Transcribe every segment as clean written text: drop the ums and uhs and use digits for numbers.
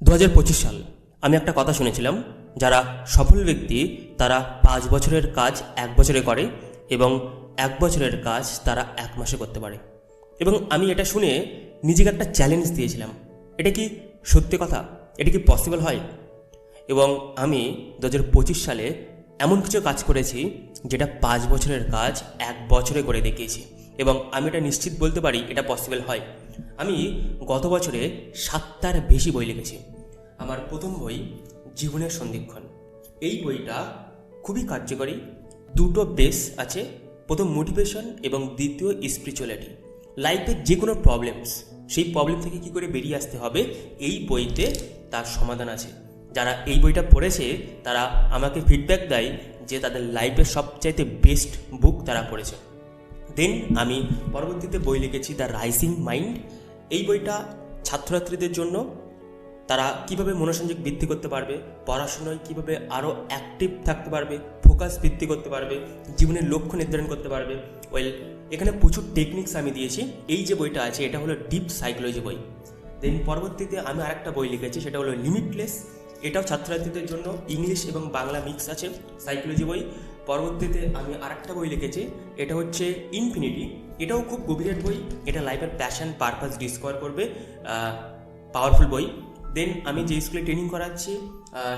2025 সাল আমি একটা কথা শুনেছিলাম, যারা সফল ব্যক্তি তারা 5 বছরের কাজ 1 বছরে করে এবং 1 বছরের কাজ তারা 1 মাসে করতে পারে। এবং আমি এটা শুনে নিজেকে একটা চ্যালেঞ্জ দিয়েছিলাম, এটা কি সত্যি কথা? এটা কি পসিবল হয়? এবং আমি 2025 সালে এমন কিছু কাজ করেছি যেটা 5 বছরের কাজ 1 বছরে করে দেখিয়েছি, এবং আমি এটা নিশ্চিত বলতে পারি এটা পসিবল হয়। আমি গত বছরে 7টার বেশি বই লিখেছি। আমার প্রথম বই জীবনের সন্ধিক্ষণ। এই বইটা খুবই কার্যকরী। দুটো বেস আছে, প্রথম মোটিভেশন এবং দ্বিতীয় স্পিরিচুয়ালিটি। লাইফের যে কোনো প্রবলেমস, সেই প্রবলেম থেকে কী করে বেরিয়ে আসতে হবে এই বইতে তার সমাধান আছে। যারা এই বইটা পড়েছে তারা আমাকে ফিডব্যাক দেয় যে তাদের লাইফের সবচাইতে বেস্ট বুক তারা পড়েছে। দেন আমি পরবর্তীতে বই লিখেছি দ্য রাইজিং মাইন্ড। এই বইটা ছাত্রছাত্রীদের জন্য, তারা কিভাবে মনোসংযোগ বৃদ্ধি করতে পারবে, পড়াশোনায় কিভাবে আরও অ্যাক্টিভ থাকতে পারবে, ফোকাস বৃদ্ধি করতে পারবে, জীবনের লক্ষ্য নির্ধারণ করতে পারবে। এখানে প্রচুর টেকনিক্স আমি দিয়েছি। এই যে বইটা আছে এটা হলো ডিপ সাইকোলজি বই। দেন পরবর্তীতে আমি আরেকটা বই লিখেছি, সেটা হলো লিমিটলেস। এটাও ছাত্রছাত্রীদের জন্য, ইংলিশ এবং বাংলা মিক্স আছে, সাইকোলজি বই। পরবর্তীতে আমি আরেকটা বই লিখেছি, এটা হচ্ছে ইনফিনিটি। এটাও খুব গভীরের বই, এটা লাইফের প্যাশন পারপাস ডিসকভার করবে, পাওয়ারফুল বই। দেন আমি যে স্কুলে ট্রেনিং করাচ্ছি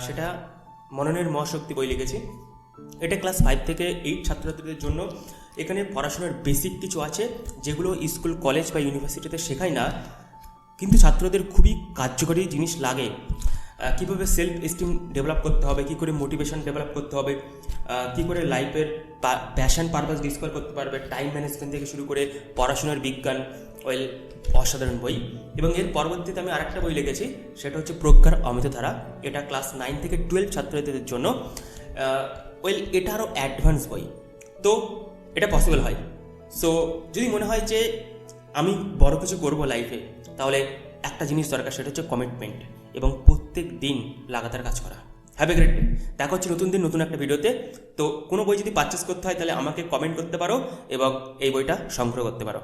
সেটা মননের মহাশক্তি বই লিখেছি। এটা ক্লাস 5 থেকে 8 ছাত্রছাত্রীদের জন্য। এখানে পড়াশোনার বেসিক কিছু আছে যেগুলো স্কুল, কলেজ বা ইউনিভার্সিটিতে শেখায় না, কিন্তু ছাত্রদের খুবই কার্যকরী জিনিস লাগে। কীভাবে সেলফ এস্টিম ডেভেলপ করতে হবে, কী করে মোটিভেশন ডেভেলপ করতে হবে, কী করে লাইফের প্যাশন পারপাস ডিসকভার করতে পারবে, টাইম ম্যানেজমেন্ট থেকে শুরু করে পড়াশোনার বিজ্ঞান। অসাধারণ বই। এবং এর পরবর্তীতে আমি আরেকটা বই লিখেছি, সেটা হচ্ছে প্রজ্ঞার অমিত ধারা। এটা ক্লাস 9 থেকে 12 ছাত্রছাত্রীদের জন্য। এটা আরও অ্যাডভান্স বই। তো এটা পসিবল হয়। সো যদি মনে হয় যে আমি বড় কিছু করব লাইফে, তাহলে একটা জিনিস দরকার, সেটা হচ্ছে কমিটমেন্ট এবং প্রত্যেক দিন লাগাতার কাজ করা। Have a great day. দেখা হচ্ছে নতুন দিন নতুন একটা ভিডিওতে। তো কোনো বই যদি পারচেস করতে হয় তাহলে আমাকে কমেন্ট করতে পারো এবং এই বইটা সংগ্রহ করতে পারো।